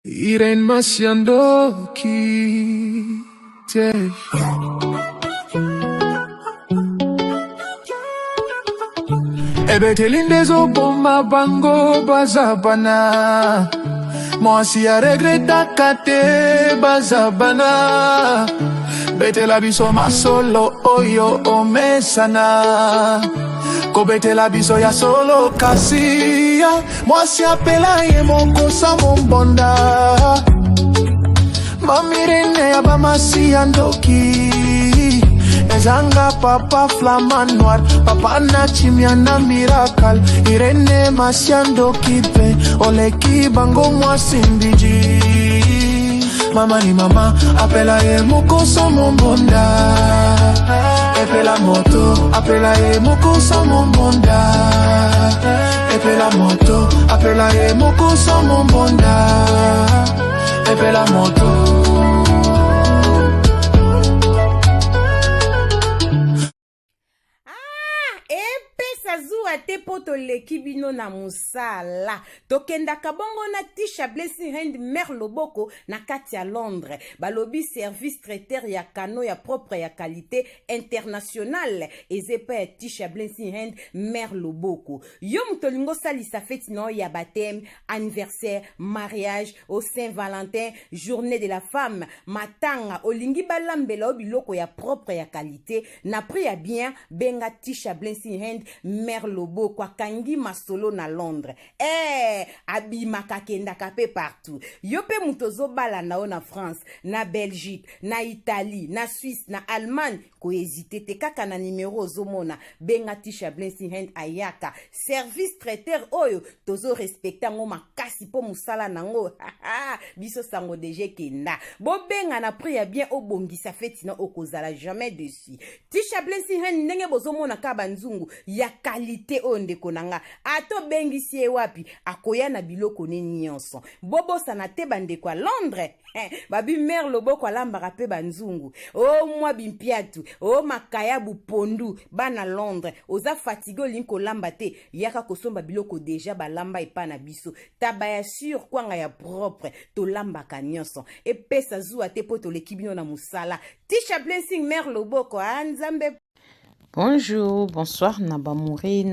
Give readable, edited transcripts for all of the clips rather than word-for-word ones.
Irene Masiandoki. Ebeteli ndezo boma bango bazabana. Mwasi ya regreta kate bazabana. Betela biso masolo oyo omesana. Kobetela biso ya solo kasia. Mwasi apela ye moko sa mombonda. Mamirene ya bamasi andoki. Ezanga papa flamand noir. Papa na chimia na miracle. Irene Masiandoki pe. Oleki bango mwasi mbiji. Mama ni mama, apela ye moko so mombonda. Epela moto, apela ye moko so mombonda. Epela moto, apela ye moko so mombonda. Epela moto. Zua te poto leki bino na musala tokenda kabongo na Tisha Blessing Hand Mère Loboko na kati ya Londres balobi service traiteur ya kano ya propre ya qualité internationale ezepa ya Tisha Blessing Hand Mère Loboko yo mutolingo salisa feti no ya baptême anniversaire mariage au Saint-Valentin journée de la femme matanga olingi balambela biloko ya propre ya qualité na prix ya bien benga Tisha Blessing Hand Mère Loboko akangi masolo na Londres. Abimaka kendaka pe partout. Yo pe mutozo bala nao na France, na Belgique, na Italie, na Suisse, na Allemagne. Ko hésiter te kaka na numéro ozomona. Benga Tisha Blessing Hand ayaka. Service traiteur oyo tozo respecta ngo makasi po musala nango. Biso sango deje kenda. Bo benga na prix ya bien obongisa feti na okozala jamais dessus. Tisha Blessing Hand ndenge bozomona ka banzungu ya qualité ondeko nanga ato bengisi e wapi akoya na biloko ne nyonso bobo sana te bandeko a Londres babi Mère Loboko alambaka pe banzungu o mwa bimpiatu o makaya bupondu bana Londres oza fatigué linko lamba te yaka kosomba biloko deja balamba epa na biso taba ya sur kwanga ya propre to lambaka nyonso e pesa zuwa te poto lekibino na musala Tisha Blessing Mère Loboko anzambe. Bonjour, bonsoir, Nabamouré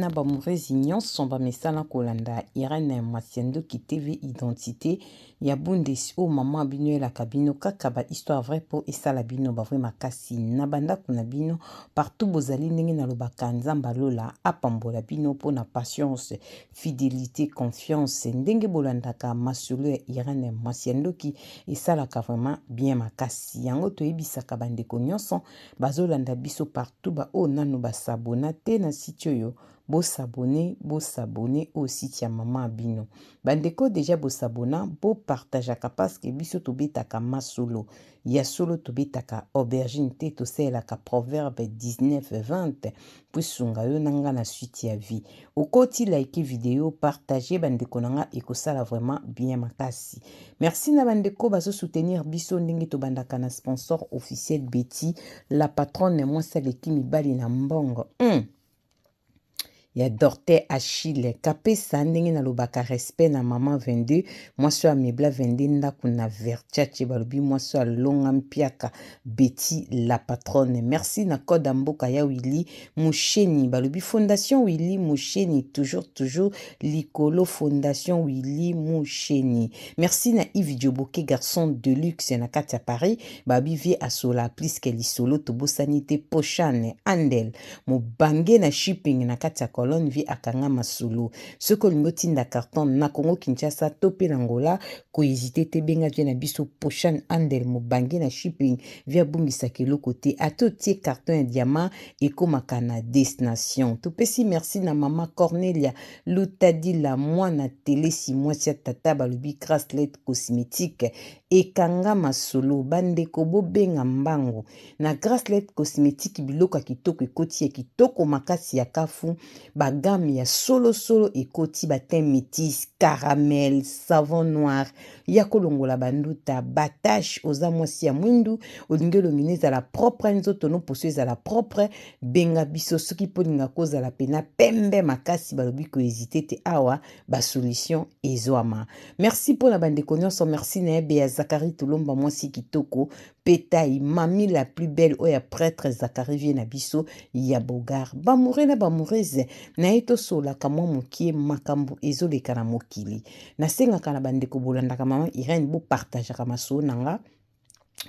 Zignon, Somba Messala Kolanda, Irene Masiandoki TV Identité, Yabundes o Maman Bino la Cabino, Kakaba, Histoire vraie pour Esalabino, Bavre Makasi, Nabanda Kunabino, partout Bozali Nengi Nalobaka, Nzambalola, Apambola Bino, pour na patience, fidélité, confiance, Ndenge Bolandaka, Masulu, Irene Masiandoki, Esalaka vraiment bien Makasi, Yango to Ebisaka Bande Konyonson, Bazolanda Biso partout, ba o nano basabona te na site oyo bosabone au site ya mama abino bandeko deja bosabona bo partageaka parce que biso tobetaka masolo ya solo tobetaka aubergine te tosalelaka proverbe 19-20 pusunga yo nanga na suite ya vie okoti like video partager bandeko nanga ekosala vraiment bien makasi merci na bandeko bazo soutenir biso ndenge tobandaka na sponsor officiel Betty la patronne mwasa leki mibali na mbongo ya Dorte Achille kapesa ndenge na lobaka respect na mama 22 mwaso ya mebla 22 ndaku na verchache balobi mwaso ya longa mpiaka Betty la patronne merci na code mboka ya Willy Musheni balobi fondation Willy Musheni toujours likolo fondation Willy Musheni merci na Yves Dioboke garçon de luxe na kati ya Paris babi vie asola plus que lisolo tobosanite pochane andel mobange na shipping na kati ya Colonne vie akanga masulu soko lingotinda carton na Congo Kinshasa tope Angola ko hésiter te benga via na biso pochane andel mobange na shipping via bungisa kilo côté ato tie carton ya diamant ekomaka na destination topesi merci na mama Cornelia Lutadi la mwana télé si mwasi tata balobi Gracelet cosmétique ekanga masolo bandeko bobenga mbango na Gracelet cosmétique biloko kitoko ekoti kitoko makasi ya kafu bagame ya solo ekoti batin métis, caramel, savon noir, ya kolongola banduta, batache oza mwasi ya mwindu, olingi olongi ezala propre, nzoto no poso ezala propre, benga biso soki polinga kozala pena pembe makasi balobi ko hésiter te awa, ba solution ezwama. Merci pour la bandeko nyonso, merci na ebe ya Zakari Tolomba mwasi kitoko, Pétaï, mami la plus belle, oya prêtre Zakari vie na biso, ya bogar. Bamoure na bamoureze, na eto sola kamwa mokie makambu ezoleka na mokili. Na senga kana bandeko bolandaka mama Irene bo partage kama so nanga.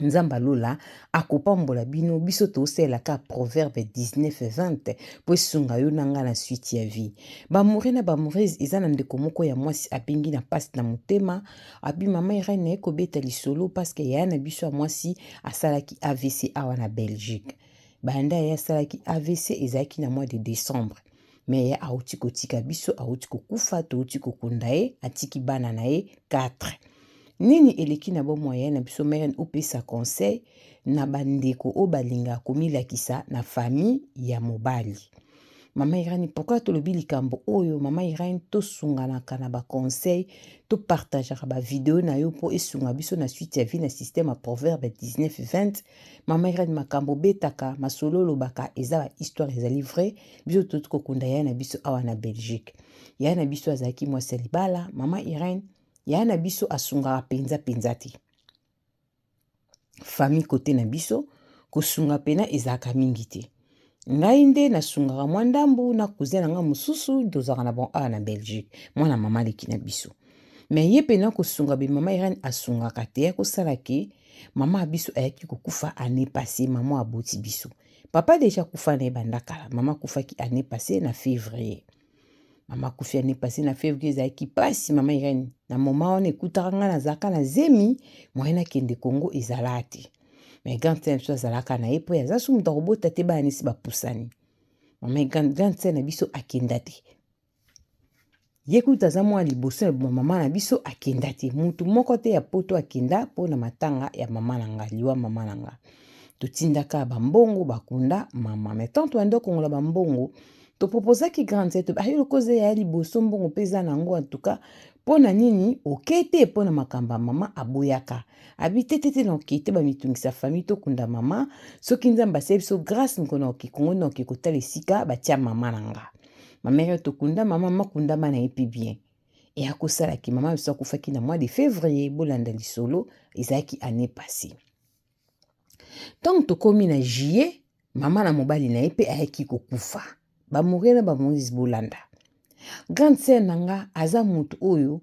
Nzamba lola akopambola bino biso toselaka proverbe 19:20 po esunga yo nanga na suite ya vie. Bamoure na bamoureze eza na ndeko moko ya mwasi abengi na pasi na motema abi mama Irene ekobeta lisolo paske ya na biso ya mwasi asalaki AVC awa na Belgique. Banda ya asalaki AVC ezalaki na mois de décembre. Mais ya auti kotika biso auti kokufa to auti kokunda ye atiki bana na ye 4. Nini eleki na bo moyen na biso meren opesa conseil na bandeko o balinga komilakisa na famille ya mobali. Mama Irene, pourquoi tolobi likambo oyo mama Irene tosunganaka na ba conseil to partageaka ba video na yo po esunga biso na suite ya vie na système a proverbe 19:20. Mama Irene makambo betaka masolo lobaka eza ba histoire ezali vrai biso tout kokunda ya na biso awa na Belgique. Ya na biso azaki mwasi libala mama Irene ya na biso asungaka penza te. Famille côté na biso kosunga pena ezaka mingi te. Ngai nde nasungaka mwa ndambu na cousin nanga mususu tozaka na bon awa na Belgique mwana mama leki na biso. Mais ye pena kosunga be mama Irene asungaka te kosala ke mama abiso ayaki kokufa année passée mama aboti biso. Papa déjà kufa na bandakala mama kufaki année passée na février. Mama kufi année passée na février ezalaki pasi mama Irene na moment wana ekutaka nga nazalaka na zemi moyena kende Congo ezala te. Mais grand tene biso azalaka na ye po aza so mutu akobota te bayanisi bapusani. Mama grand tene na biso akenda te. Ye kuta aza mwa liboso ya mama na biso akenda te. Mutu moko te ya poto akenda po na matanga ya mama na nga liwa mama na nga. Totindaka bambongo bakunda mama. Mais tant toande kongola bambongo to proposaki grand tene ayo koze ya liboso mbongo peza nango en tout cas pona nini okete pona makamba mama aboyaka abitete na okete ba mitungisa famille to kunda mama soki nzamba sebiso grâce nkona okikongo na okikotala esika batia mama nanga mamere to kunda mama makunda mana epi bien et akosala ki mama biso akufaki na mois de février bolanda lisolo ezaki année passée. Donc to komi na juillet mama na mobali na epe ayaki kokufa bamourena bamourisi bolanda. Grande sœur nanga aza mutu oyo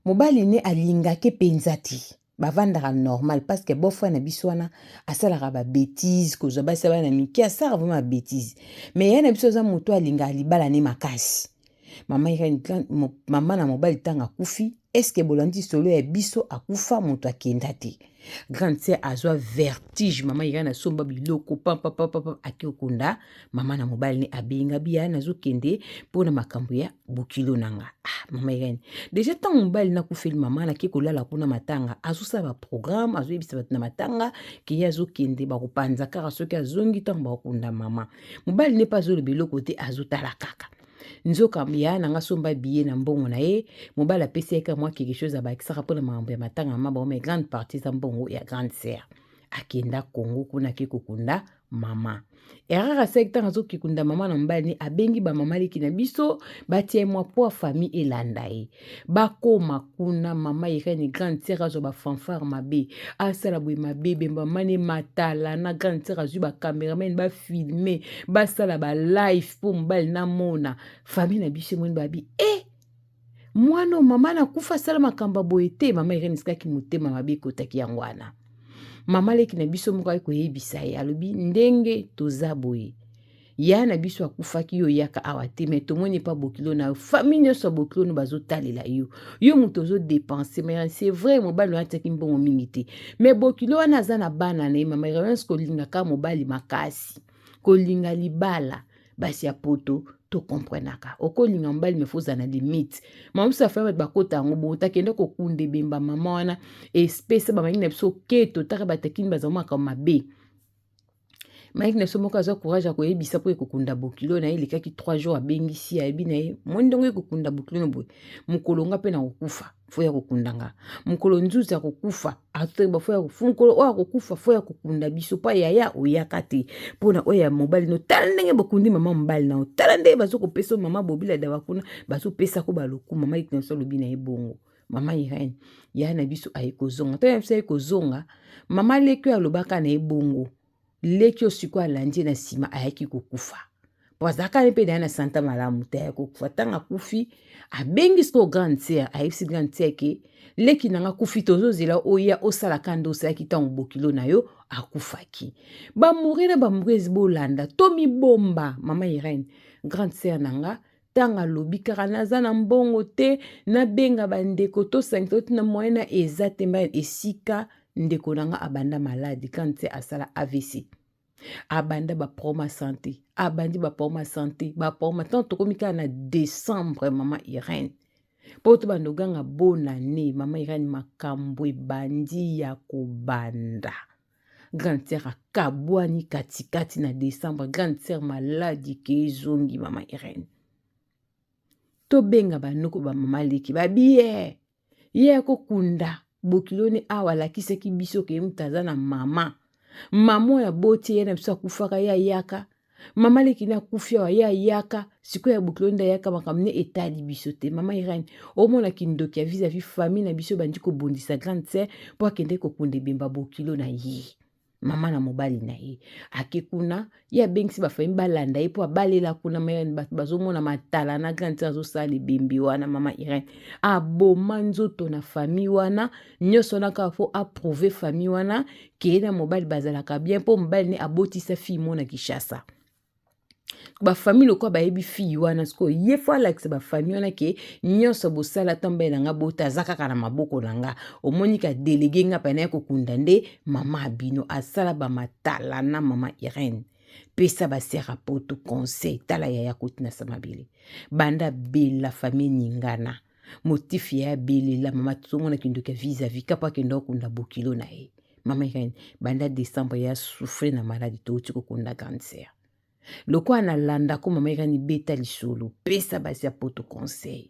mobali ne alingake penza te bavandaka normal parce que bofwa na biso wana asalaka ba bêtise kozwa basi bana miki asala vraiment ba bêtise mais yana biso aza mutu alinga libala ne makasi. Mama Irene mama na mobali tanga kufi est-ce que bolandi solo ya biso akufa mutu akenda te. Grande sœur azwa vertige mama Irene asomba biloko papa akikunda mama na mobali ne abenga bia nazokende pona makambo ya bokilo nanga. Mama Irene déjà tant mobali na kufeli mama na kikolala pona matanga azosala ba programme azoyebisa bato na matanga ki azokende bakopanza kaka soki azongi tant bakunda mama mobali ne pas zo le biloko te azotala kaka. Nzoka ya nanga somba biye na mbongo na ye mobali apesi eka mwa quelque chose abakisaka pona mambo ya matanga mama mais grande partie za mbongo ya grande sœur akenda Congo kuna kikokunda mama erara sekta zo kikunda mama na mbali ni abengi ba mama leki na biso batie mwa po famille elanda ye bakoma kuna mama Irene grande sœur zo ba fanfare mabe asala bwe mabe bemba mane matala na grande sœur zo ba cameraman ba filmer ba sala ba live po mbali na mona famille na biso mwen babi mwana mama na kufa sala makamba boete mama Irene skaki mutema mabe kotaki yangwana. Mama leki na biso moko ko yebisa ye alobi ndenge toza boye ya na biso akufaki yo yaka awate mais tomoni pa bokilo na famille so bokilo no bazotalela yo muto zo dépenser mais c'est vrai mobali ataki mbongo mingi te mais bokilo wana za na bana na mama Irene ko linga ka mobali makasi ko linga libala basi ya poto to comprenaka okolinga mbali mefoza na limite mama sa fa ba kota ngo bota kende ko kunde bemba mama wana espèce ba mangina biso keto taka batakini bazama ka mabe Mike na somo kaza courage ko yebisa po ekokunda bokilo na ile kaki 3 jours abengisi ya ebi na ye mwendongo ekokunda bokilo no boy mukolonga pe na kokufa fo ya kokundanga mukolo nzuzu ya kokufa atoba fo ya kofunkolo o kokufa fo ya kokunda biso pa yaya oyaka te pona oya mobali no tala ndenge bokundi mama mobali na tala ndenge bazoko pesa mama bobila da bakuna bazo pesa ko baloku mama ikna so lobi na ebongo mama Irene ya na biso ayekozonga to ya biso ayekozonga mama lekyo alobaka na ebongo leki osiko alandi na sima ayaki kokufa pozaka ne pe na santa malamu te kokufa tanga kufi abengi sto grande sœur ayebisi grande sœur ke leki nanga kufi tozozela oya osala kando osaki tango bokilo na yo akufaki bamourir bolanda tomi bomba mama Irene grande sœur nanga tanga lobi kaka naza na mbongo te nabenga bandeko to 5 na moyena eza te mba esika ndeko nanga abanda maladi kante asala AVC abanda ba proma santé abandi ba proma santé ba proma tant komika na décembre mama Irene poto bandoganga bonane mama Irene makambo bandi ya kobanda grande sœur akabwani katikati na décembre grande sœur maladi ke zongi mama Irene to benga banoko ba mama leki babiye ye kokunda bokilone awa lakisaki biso ke mutaza na mama mamo ya boti yena biso akufaka ya yaka mama leki na kufia wa ya yaka siko ya bokilone da yaka makamne etali biso te mama Irene omona kindoki ya vis-à-vis famille na biso bandi ko bondisa grande sœur po akende ko kunde bimba bokilo na ye mama na mobali na ye akekuna ya bengisi bafami balanda ye po abalela kuna bazomona matala na grande sœur azosala bimbi wana mama Irene aboma nzoto na famille wana nyonso naka fo approuver famille wana ke na mobali bazalaka bien po mobali ne abotisa fille mona Kishasa ba famille lokwa ba yebi fille wana sko ye fo alakisa ba famille wana ke nyonso bosala tambe na nga bota zakaka na maboko na nga omoni ka délégué nga pa na ko kunda nde mama abino asala ba matala na mama Irene pesa ba sera poto conseil tala ya kotina samabile banda bela famille ningana motif ya bele la mama tsomona kindoka vis-à-vis kapa kendo kunda bokilo na ye mama Irene banda décembre ya souffrir na maladie to tiko kunda cancer lokwa na landa ko mama Irene beta lisolo pesa basi ya poto conseil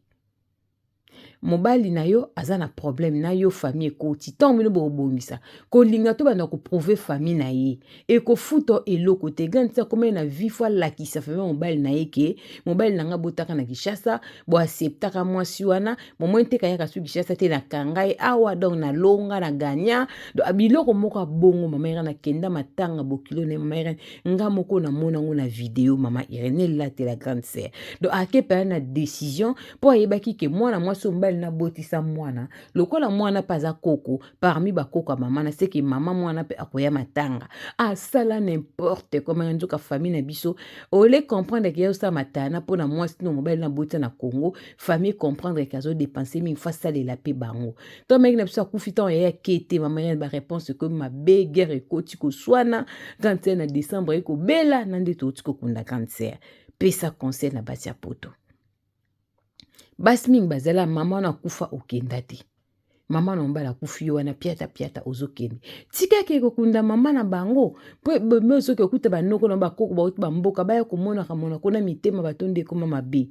mobali na yo aza na problème na yo famille ekoti tango bino bobongisa kolinga to bana ko prouver famille na ye e ko futo eloko te gantia koma na vie fois lakisa famille mobali na ye ke mobali nanga botaka na Kishasa bo acceptaka mwasi wana momento ka yaka su Kishasa te na kangai awa donc na longa na ganya do abiloko moko bongo mama Irene na kenda matanga bokilo ne mama Irene nga moko na mona ngona video mama Irene la te la grande sœur do akepa na décision po yebaki ke mwana mwasi mbali na botisa mwana lokola mwana paza koko parmi ba koko mama na seki mama mwana pe akoya matanga asala n'importe comment nzoka famille na biso ole comprendre que yosa matana pona mwasi no mobile na botisa na Congo famille comprendre que azo dépenser mi face la pe bango to mec na biso akufitan ya kete mama ya ba réponse que ma guerre ekoti ko swana quand na décembre ko bela na ndeto tiko kunda cancer pesa conseil na basi ya poto basming bazala mama na kufa okenda te mama no mbala kufi wana piata ozokende tika ke kokunda mama na bango po bezo ke okuta banoko na bakoko ba mboka baya komona kamona kona mitema batonde koma mabe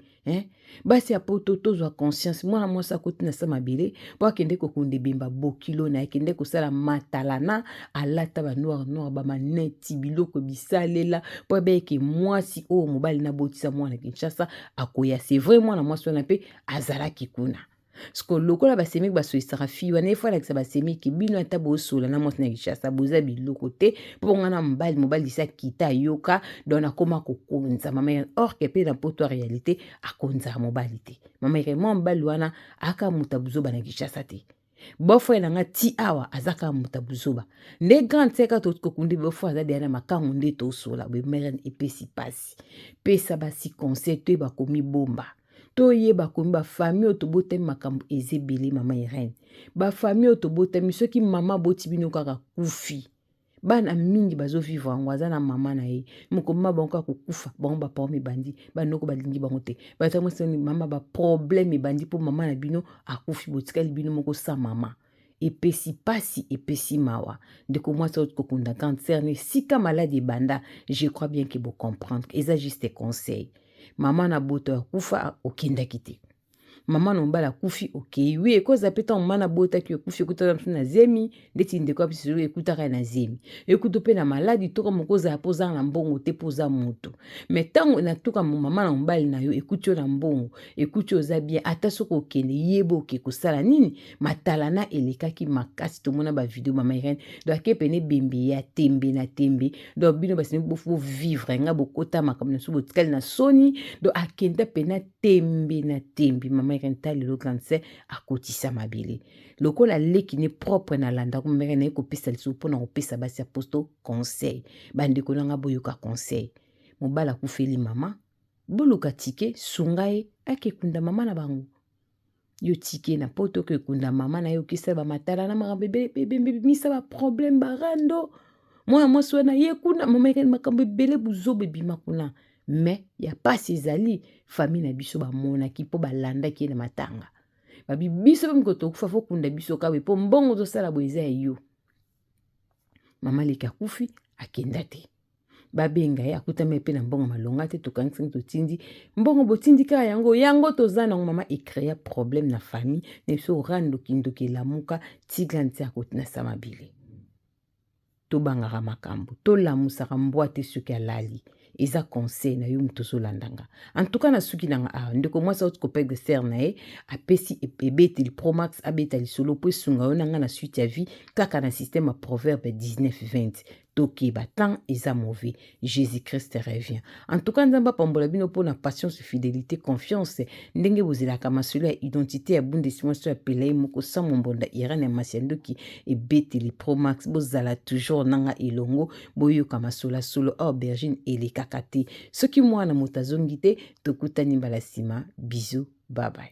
basi ya poto tozwa conscience mwana mwasa kotina sa mabele po akende kokunde bimba bokilo na akende kosala matalana alata ba noir ba maneti biloko bisalela po beke mwasi o mobali na botisa mwana Kinshasa akoya c'est vrai mwana mwasi wana pe azala kikuna sko lokola ba semi ba so isarafi wana fois la que ba semi ki bino ata bo sola na mwasi na Kinshasa boza biloko te po ngana mobali sa kita yoka dona koma kokonza mama or ke pe na poto réalité akonza mobali te mama vraiment mbali wana aka mutabuzo na Kinshasa te bofo elanga ti awa azaka mutabuzoba nde grande seka to kokundi bofo aza de na makango nde to sola be meren epesi pasi pesa basi conseil to ba komi bomba to yeba komi ba famille otobote makambo ezebele mama Irene ba famille otobote misoki mama boti bino kaka kufi bana mingi bazo vivre angwaza na mama na ye mukoma banko kukufa bango ba parmi bandi banoko balingi bango te batamwe soni mama ba problème bandi po mama na bino akufi botikali bino moko sa mama epesi pasi epesi mawa ndeko mwasi oyo kokunda cancer ne sika maladi ebanda. Je crois bien que vous comprendre eza juste conseil. Mama na boto ya kufa okendaki te, mama no mbala kufi okei wi ekoza peta mama na bota ki kufi ekuta na zemi ndeti ndeko abiso ekutaka na zemi ekuto pe na maladi toka mokoza ya poza na mbongo te poza moto mais tango na toka mama na mbali na yo ekutio na mbongo ekutio za bien ata soko okende yebo ke kosala nini matala na elekaki makasi to mona ba video mama Irene do akepene bembe ya tembe na tembe do bino basimi bofo vivre nga bokota makambo na subo tikali na soni do akenda pena tembe na tembe mama Irene le cancer akotisa mabele lokola leki ne propre na landa ko mère na ekopesa liso pona kopesa basi aposto conseil bandeko nanga boyoka conseil mobala kufeli mama boluka tike sungae akekunda mama na bango yo tike na poto ke kunda mama na yo kisa ba matala na makambo bebe misa ba problème barando moi so na ye kuna mama Irene makambo bele buzobe bima kuna mais ya pasi ezali famille na biso bamonaki mpo balandaki ye na matanga babi biso mpe moko tokufa fo kunda biso kawe mpo mbongo tosala boye eza ya yo mama leki akufi akenda te babenga ye akutami mpe na mbongo malonga te tokangisaki totindi mbongo botindi kaka yango toza nango mama ecréa problème na famille na biso orandoki elamuka tigla nti akotinasa mabele tobangaka makambo tolamusaka mbwa te soki alali eza conseil na yo mutozo landanga en tout cas na suki nanga ndeko mwasi autre copec de serre na ye apesi ebeteli promax abetali solo po esunga yo nanga na suite ya vie kaka na système à proverbe 19-20 tokeba temps eza mauvais Jésus-Christ revient. En tout cas nzamba pambola bino po na patience fidélité confiance ndenge bozelaka masolo ya identité ya bundesimo so ya pelai moko sa mombonda Irene Masiandoki ebeteli promax bozala toujours nanga elongo boyoka masolo solo aubergine elekaka te soki mwana moto azongi te tokutani mbala nsima bisous bye bye.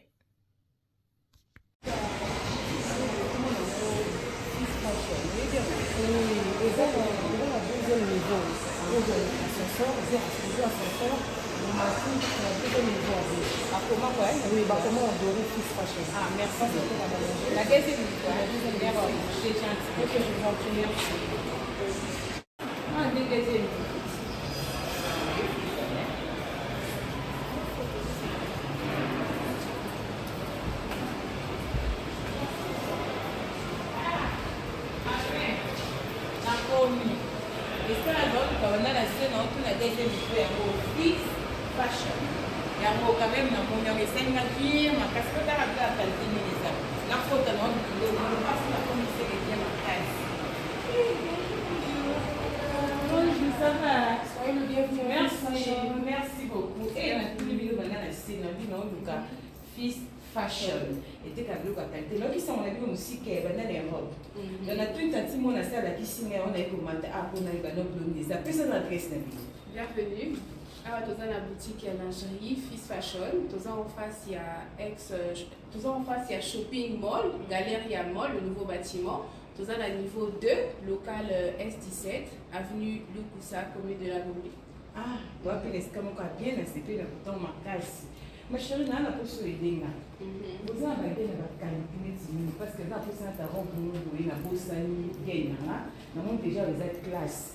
Ah, merci beaucoup. La deuxième fois, c'est gentil. Ah, deuxième. Fashion. Il y a quand même un bon de 5 matières, ma casquette à la qualité de la faute à l'homme, le passe la commission de ma classe. Bonjour, ça va? Soyez le bienvenu. Merci beaucoup. Et on a tous les vidéos maintenant, c'est notre vidéo Fils Fashion. Et dès qu'à l'eau, qualité, là qui sont on a vu aussi qu'il y a des robes. On a tout un petit monde à ça, la qui signe, on a commenté, on a eu nos blondes, ça peut s'adresser la vie. Bienvenue. Alors, dans la boutique lingerie Fils Fashion, en face il y a Shopping Mall, Galeria Mall, le nouveau bâtiment. Dans le niveau 2, local S17, avenue Lukusa, commune de la Gombe. Ah, vous avez les camoufles bien, c'est plus dans ma case. Ma chérie, on a pour ce aider. Vous avez la qualité parce que là, pour ça, tu as rencontré la bourse, nous déjà les classes.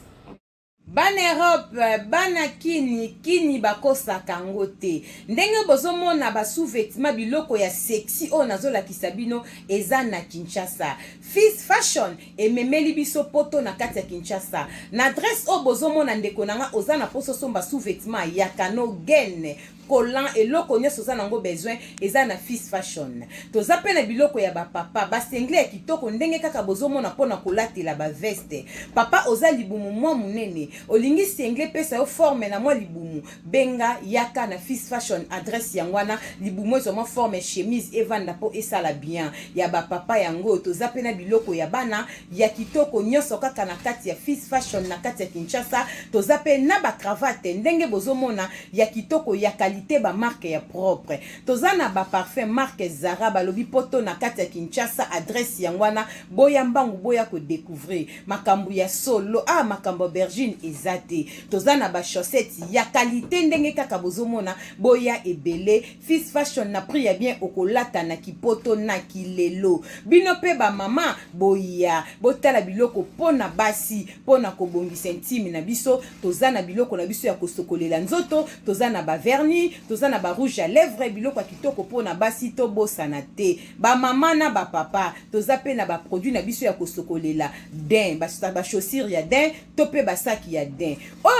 Bana Europe, bana kini bakosaka ngo te. Ndenge bozomona ba sous-vêtements biloko ya sexy o nazola kisabino eza na Kinshasa. Fils Fashion ememeli biso poto na kati ya Kinshasa. Na adresse o bozomona ndeko nanga ozana poso somba sous-vêtements ya kano gene. Collant et loko nyonso za nango besoin eza na Fils Fashion. Toza pe na biloko ya ba papa ba sengle ya kitoko ndenge kaka bozomona pona kolatela ba veste. Papa oza libumu mwa munene. Olingi sengle pesa yo forme na mwa libumu. Benga yaka na Fils Fashion adresse yangwana libumu ezo mwa forme chemise evanda po esala bien. Ya ba papa yango toza pe na biloko ya bana ya kitoko nyonso kaka na kati ya Fils Fashion na kati ya Kinshasa. Toza pe na ba cravate ndenge bozomona ya kitoko ya qualité ba marque ya propre tozana ba parfum marque Zara balobi poto na kati ya Kinshasa adresse yangwana boya mbangu boya ko découvrir makambu ya solo makambo bergine ezate tozana ba chaussettes ya qualité ndenge kaka bozomona boya ebele Fils Fashion na prix ya bien okolata na kipoto na kilelo bino pe ba mama boya botala biloko pona basi pona kobongisa intime na biso tozana biloko na biso ya kosokolela nzoto tozana ba vernis tozana ba rouge à lèvres biloko ya kitoko pona basi to bosana te ba mama na ba papa tozape na ba produit na biso ya kosokolela din ba chaussures ya din to pe ba sac ya din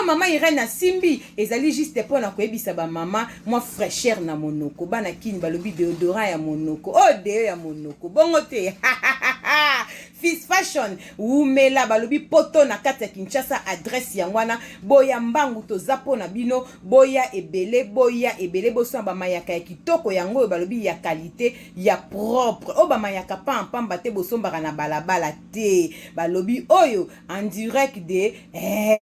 mama Irene Simbi ezali juste pona koyebisa ba mama moi fraîcheur na monoko bana kini balobi déodorant ya monoko deo ya monoko bongo te Fils Fashion umela balobi poto na kati ya Kinshasa adresse yangwana boya mbangu tozapo na bino boya ebele boso ba mayaka ya kitoko yango balobi ya qualité ya propre ba mayaka pamba te bosombaka na balabala te balobi oyo en direct de